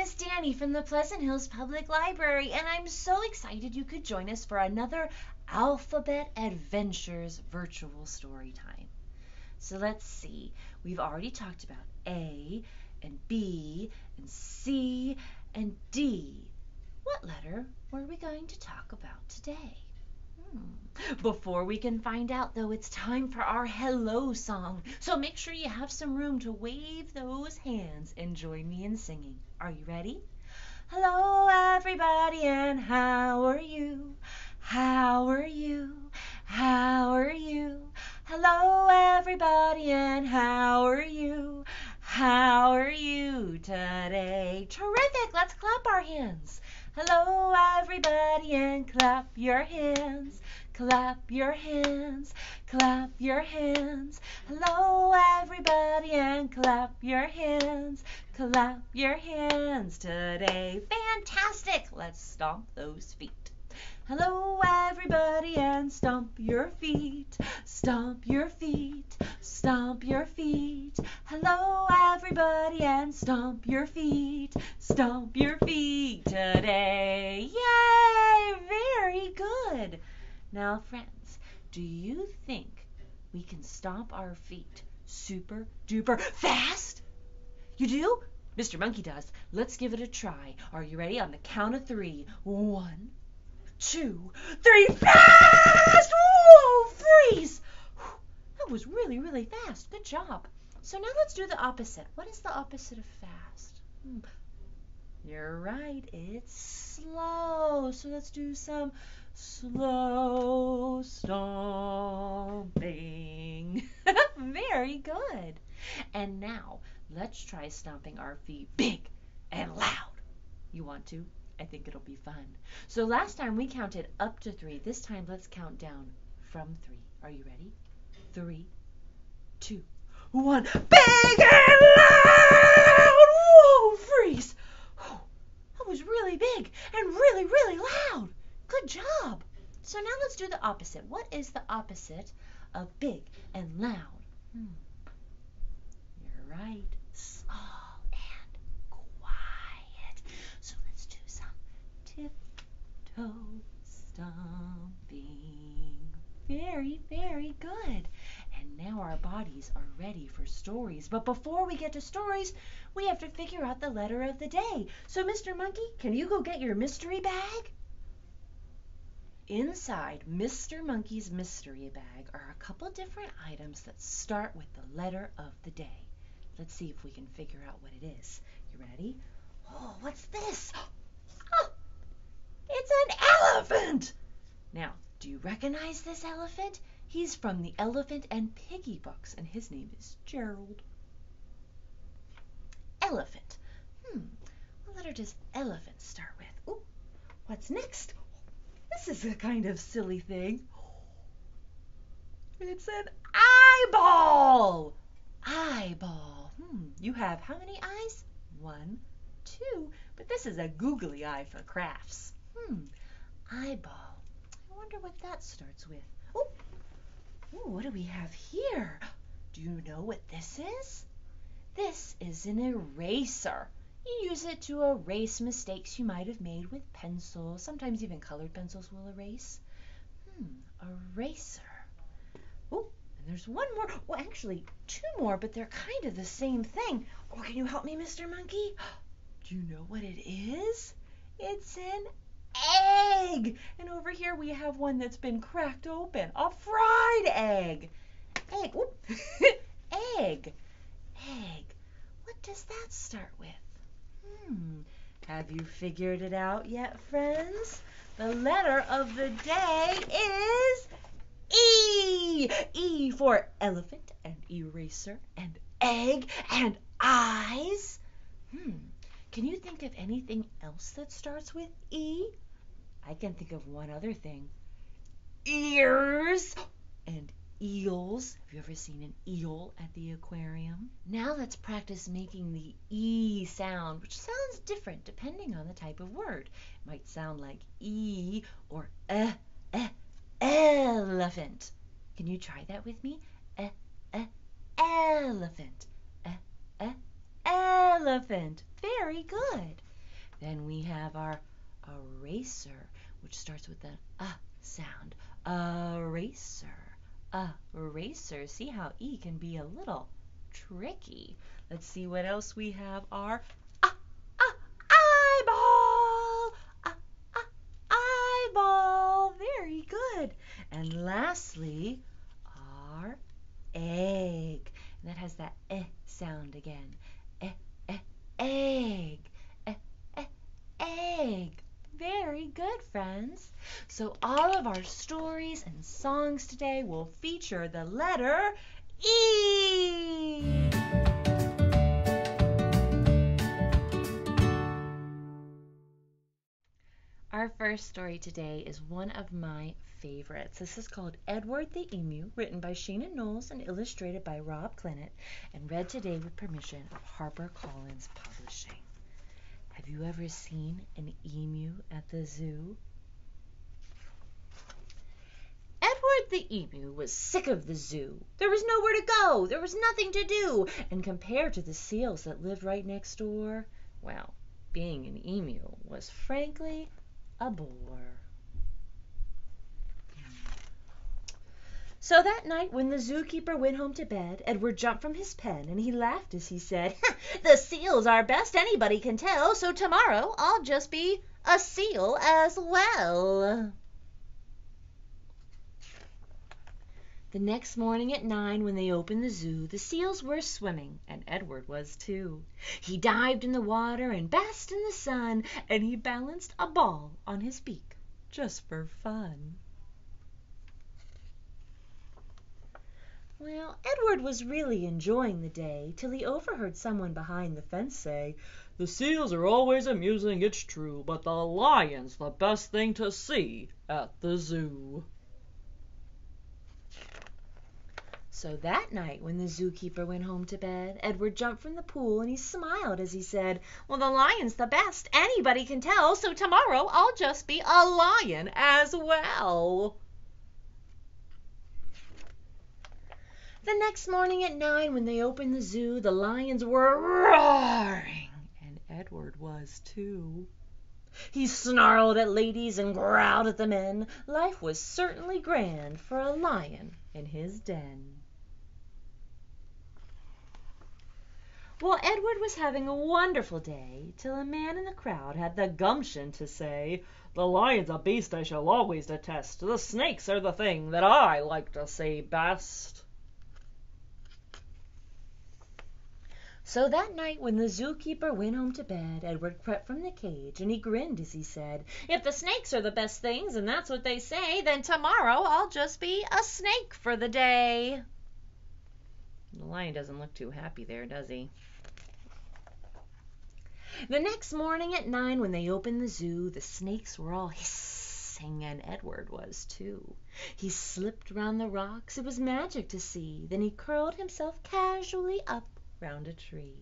is Dani from the Pleasant Hills Public Library, and I'm so excited you could join us for another Alphabet Adventures virtual story time. So let's see. We've already talked about A and B and C and D. What letter were we going to talk about today? Before we can find out, though, it's time for our hello song. So make sure you have some room to wave those hands and join me in singing. Are you ready? Hello, everybody, and how are you? How are you? How are you? Hello, everybody, and how are you? How are you today? Terrific! Let's clap our hands. Hello, everybody, and clap your hands. Clap your hands. Clap your hands. Hello, everybody, and clap your hands. Clap your hands today. Fantastic! Let's stomp those feet. Hello, everybody, and stomp your feet. Stomp your feet. Stomp your feet. Hello, everybody, and stomp your feet. Stomp your feet today. Yay! Very good. Now, friends, do you think we can stomp our feet super duper fast? You do? Mr. Monkey does. Let's give it a try. Are you ready? On the count of 3. 1, 2, 3. Fast! Whoa! Freeze! That was really, really fast. Good job. So now let's do the opposite. What is the opposite of fast? You're right. It's slow. So let's do some slow stomping. Very good. And now let's try stomping our feet big and loud. You want to? I think it'll be fun. So last time we counted up to 3. This time let's count down from 3. Are you ready? 3, 2, 1. Big and loud! Whoa, freeze! That was really big and really, really loud. Good job. So now let's do the opposite. What is the opposite of big and loud? You're right. Small and quiet. So let's do some tiptoe stomping. Very, very good. And now our bodies are ready for stories. But before we get to stories, we have to figure out the letter of the day. So Mr. Monkey, can you go get your mystery bag? Inside Mr. Monkey's mystery bag are a couple different items that start with the letter of the day. Let's see if we can figure out what it is. You ready? Oh, what's this? Oh, it's an elephant! Now, do you recognize this elephant? He's from the Elephant and Piggy books, and his name is Gerald. Elephant. What letter does elephant start with? Ooh, what's next? This is a kind of silly thing. It's an eyeball. Eyeball. You have how many eyes? 1, 2. But this is a googly eye for crafts. Eyeball. I wonder what that starts with. Ooh, what do we have here? Do you know what this is? This is an eraser. You use it to erase mistakes you might have made with pencils. Sometimes even colored pencils will erase. Eraser. Oh, and there's one more. Well, actually, 2 more, but they're kind of the same thing. Oh, can you help me, Mr. Monkey? Do you know what it is? It's an egg. And over here we have one that's been cracked open. A fried egg. Egg. Egg. Egg. What does that start with? Have you figured it out yet, friends? The letter of the day is E. E for elephant and eraser and egg and eyes. Can you think of anything else that starts with E? I can think of one other thing. Ears and eels. Have you ever seen an eel at the aquarium? Now let's practice making the E sound, which sounds different depending on the type of word. It might sound like E or elephant. Can you try that with me? Elephant. Elephant. Very good. Then we have our eraser, which starts with an sound. Eraser. Eraser. See how E can be a little tricky. Let's see what else we have. Our eyeball. Eyeball. Very good. And lastly, our egg. And that has that sound again. Egg. Egg. Very good, friends. So all of our stories and songs today will feature the letter E. Our first story today is one of my favorites. This is called Edward the Emu, written by Sheena Knowles and illustrated by Rob Clinnett, and read today with permission of HarperCollins Publishing. Have you ever seen an emu at the zoo? Edward the Emu was sick of the zoo. There was nowhere to go. There was nothing to do. And compared to the seals that lived right next door, well, being an emu was frankly a bore. So that night when the zookeeper went home to bed, Edward jumped from his pen and he laughed as he said, "The seals are best anybody can tell, so tomorrow I'll just be a seal as well." The next morning at 9 when they opened the zoo, the seals were swimming, and Edward was too. He dived in the water and basked in the sun, and he balanced a ball on his beak just for fun. Well, Edward was really enjoying the day till he overheard someone behind the fence say, "The seals are always amusing, it's true, but the lion's the best thing to see at the zoo." So that night when the zookeeper went home to bed, Edward jumped from the pool and he smiled as he said, "Well, the lion's the best anybody can tell, so tomorrow I'll just be a lion as well." The next morning at 9 when they opened the zoo, the lions were roaring, and Edward was too. He snarled at ladies and growled at the men. Life was certainly grand for a lion in his den. Well, Edward was having a wonderful day till a man in the crowd had the gumption to say, "The lion's a beast I shall always detest. The snakes are the thing that I like to see best." So that night when the zookeeper went home to bed, Edward crept from the cage and he grinned as he said, "If the snakes are the best things and that's what they say, then tomorrow I'll just be a snake for the day." The lion doesn't look too happy there, does he? The next morning at 9 when they opened the zoo, the snakes were all hissing, and Edward was too. He slipped round the rocks. It was magic to see. Then he curled himself casually up round a tree.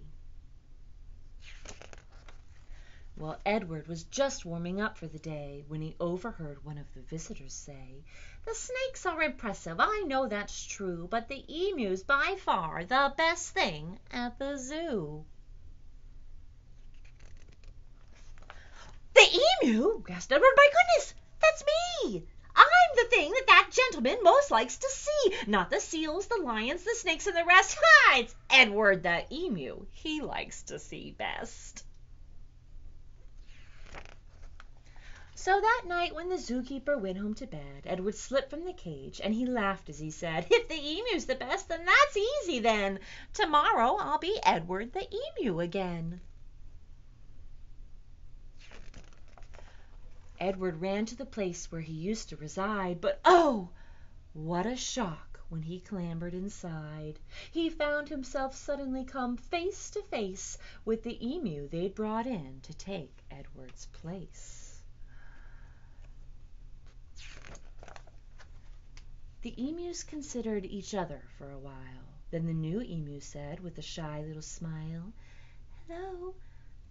Well, Edward was just warming up for the day when he overheard one of the visitors say, "The snakes are impressive, I know that's true, but the emu's by far the best thing at the zoo." "The emu?" gasped Edward. "My goodness, that's me! I'm the thing that gentleman most likes to see. Not the seals, the lions, the snakes, and the rest. Ha! It's Edward the emu. He likes to see best." So that night when the zookeeper went home to bed, Edward slipped from the cage and he laughed as he said, "If the emu's the best, then that's easy then. Tomorrow I'll be Edward the emu again." Edward ran to the place where he used to reside, but oh, what a shock when he clambered inside. He found himself suddenly come face to face with the emu they'd brought in to take Edward's place. The emus considered each other for a while. Then the new emu said with a shy little smile, "Hello,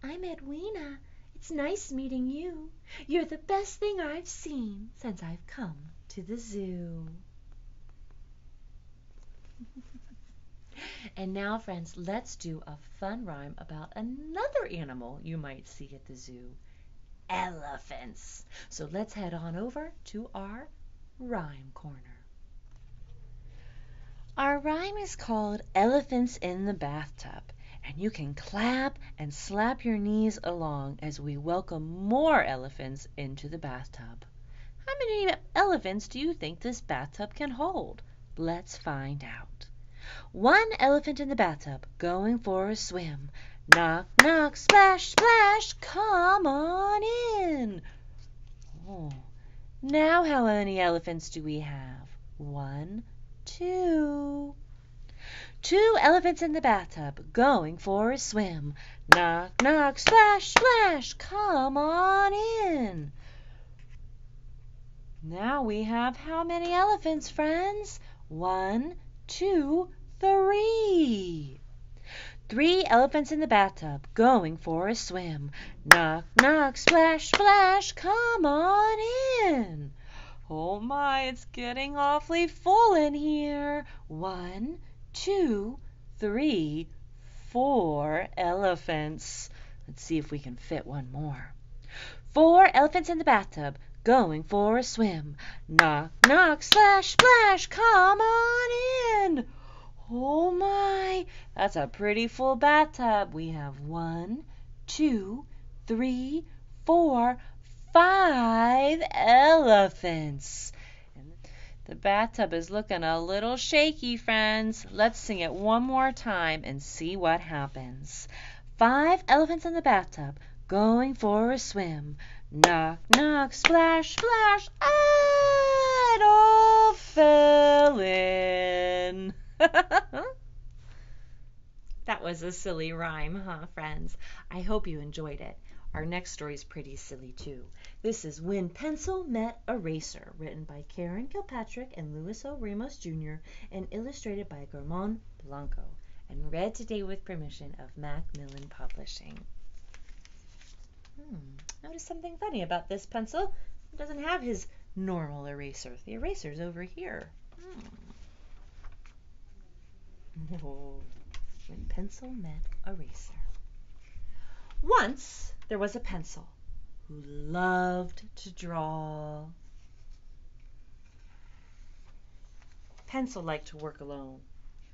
I'm Edwina. It's nice meeting you. You're the best thing I've seen since I've come to the zoo." And now, friends, let's do a fun rhyme about another animal you might see at the zoo. Elephants. So let's head on over to our rhyme corner. Our rhyme is called Elephants in the Bathtub, and you can clap and slap your knees along as we welcome more elephants into the bathtub. How many elephants do you think this bathtub can hold? Let's find out. One elephant in the bathtub going for a swim. Knock, knock, splash, splash, come on in. Oh, now how many elephants do we have? One, two. Two elephants in the bathtub going for a swim. Knock, knock, splash, splash, come on in. Now we have how many elephants, friends? One, two, three. Three elephants in the bathtub going for a swim. Knock, knock, splash, splash, come on in. Oh my, it's getting awfully full in here. One, two, three, four elephants. Let's see if we can fit one more. Four elephants in the bathtub going for a swim. Knock, knock, splash, splash, come on in. Oh my, that's a pretty full bathtub. We have one, two, three, four, five elephants. The bathtub is looking a little shaky, friends. Let's sing it one more time and see what happens. Five elephants in the bathtub going for a swim. Knock, knock, splash, splash, it all fell in. That was a silly rhyme, huh, friends? I hope you enjoyed it. Our next story is pretty silly, too. This is When Pencil Met Eraser, written by Karen Kilpatrick and Luis O. Ramos Jr., and illustrated by Germán Blanco, and read today with permission of Macmillan Publishing. Notice something funny about this pencil. It doesn't have his normal eraser. The eraser's over here. Oh, When Pencil Met Eraser. Once there was a pencil who loved to draw. Pencil liked to work alone.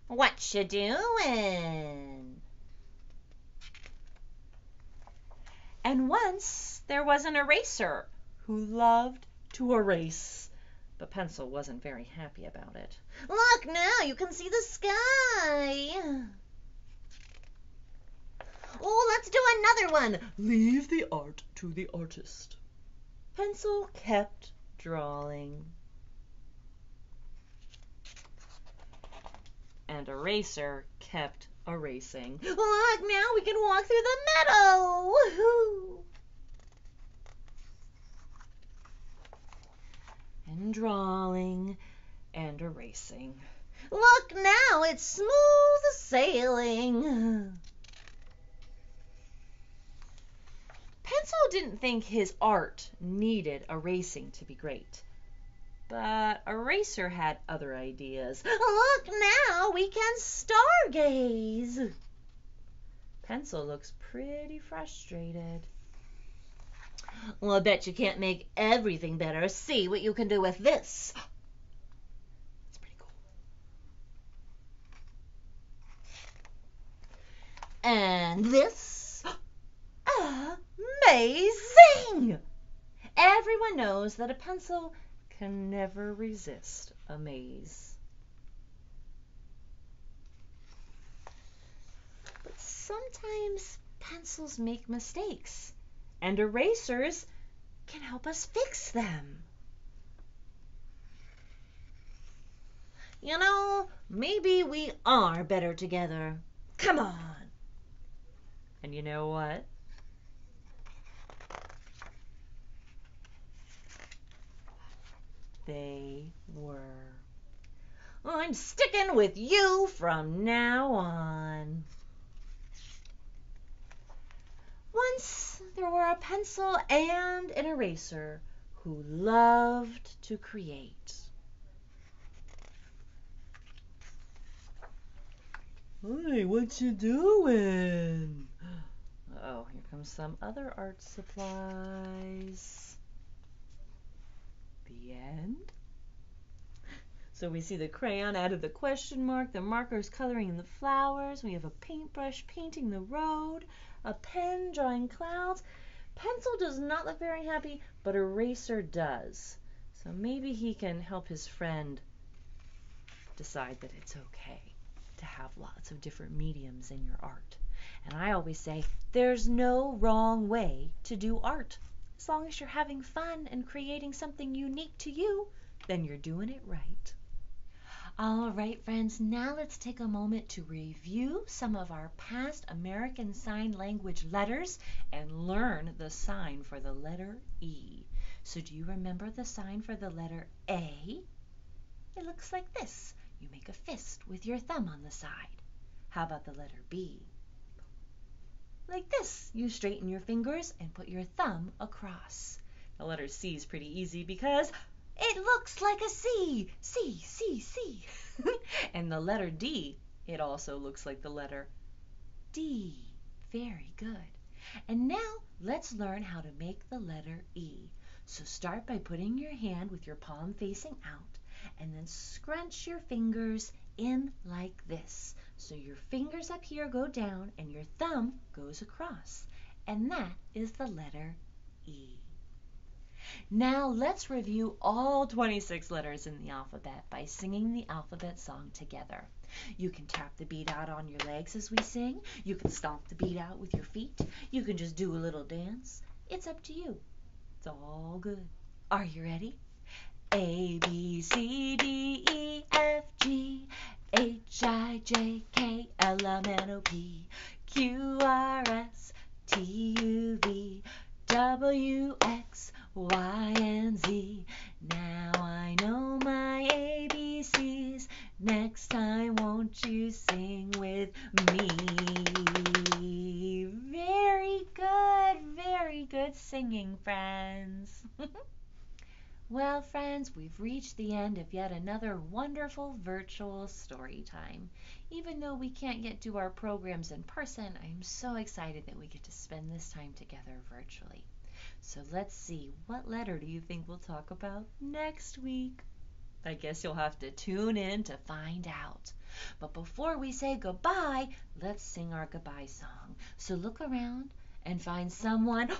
What you doing? And once there was an eraser who loved to erase. But Pencil wasn't very happy about it. Look now, you can see the sky. Oh, let's do another one. Leave the art to the artist. Pencil kept drawing. And Eraser kept erasing. Look, now we can walk through the meadow. Woohoo! And drawing and erasing. Look now, it's smooth sailing. Pencil didn't think his art needed erasing to be great. But Eraser had other ideas. Look now, we can stargaze. Pencil looks pretty frustrated. Well, I bet you can't make everything better. See what you can do with this. That's pretty cool. And this. Amazing! Everyone knows that a pencil can never resist a maze. But sometimes pencils make mistakes, and erasers can help us fix them. You know, maybe we are better together. Come on. And you know what? They were. I'm sticking with you from now on. Once there were a pencil and an eraser who loved to create. Hey, what you doing? Oh, here comes some other art supplies. The end. So we see the crayon added the question mark, the markers coloring the flowers, we have a paintbrush painting the road, a pen drawing clouds. Pencil does not look very happy, but eraser does. So maybe he can help his friend decide that it's okay to have lots of different mediums in your art. And I always say, there's no wrong way to do art. As long as you're having fun and creating something unique to you, then you're doing it right. All right, friends, now let's take a moment to review some of our past American Sign Language letters and learn the sign for the letter E. So do you remember the sign for the letter A? It looks like this. You make a fist with your thumb on the side. How about the letter B? Like this. You straighten your fingers and put your thumb across. The letter C is pretty easy because it looks like a C. C, C, C. And the letter D, it also looks like the letter D. Very good. And now let's learn how to make the letter E. So start by putting your hand with your palm facing out and then scrunch your fingers in like this. So your fingers up here go down and your thumb goes across. And that is the letter E. Now let's review all 26 letters in the alphabet by singing the alphabet song together. You can tap the beat out on your legs as we sing. You can stomp the beat out with your feet. You can just do a little dance. It's up to you. It's all good. Are you ready? A, B, C, D, E, F, G, H, I, J, K, L, M, N, O, P, Q, R, S, T, U, V, W, X, Y, and Z. Now I know my ABCs. Next time, won't you sing with me? Very good singing, friends. Well, friends, we've reached the end of yet another wonderful virtual story time. Even though we can't get to our programs in person, I'm so excited that we get to spend this time together virtually. So let's see, what letter do you think we'll talk about next week? I guess you'll have to tune in to find out. But before we say goodbye, let's sing our goodbye song. So look around and find someone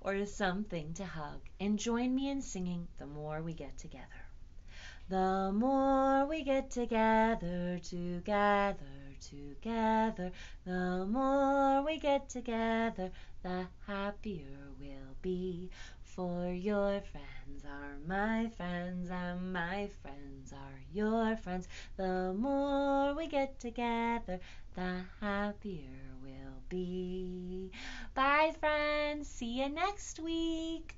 or something to hug, and join me in singing The More We Get Together. The more we get together, together, the more we get together, the happier we'll be. For your friends are my friends, and my friends are your friends. The more we get together, the happier we'll be. Bye, friends. See you next week.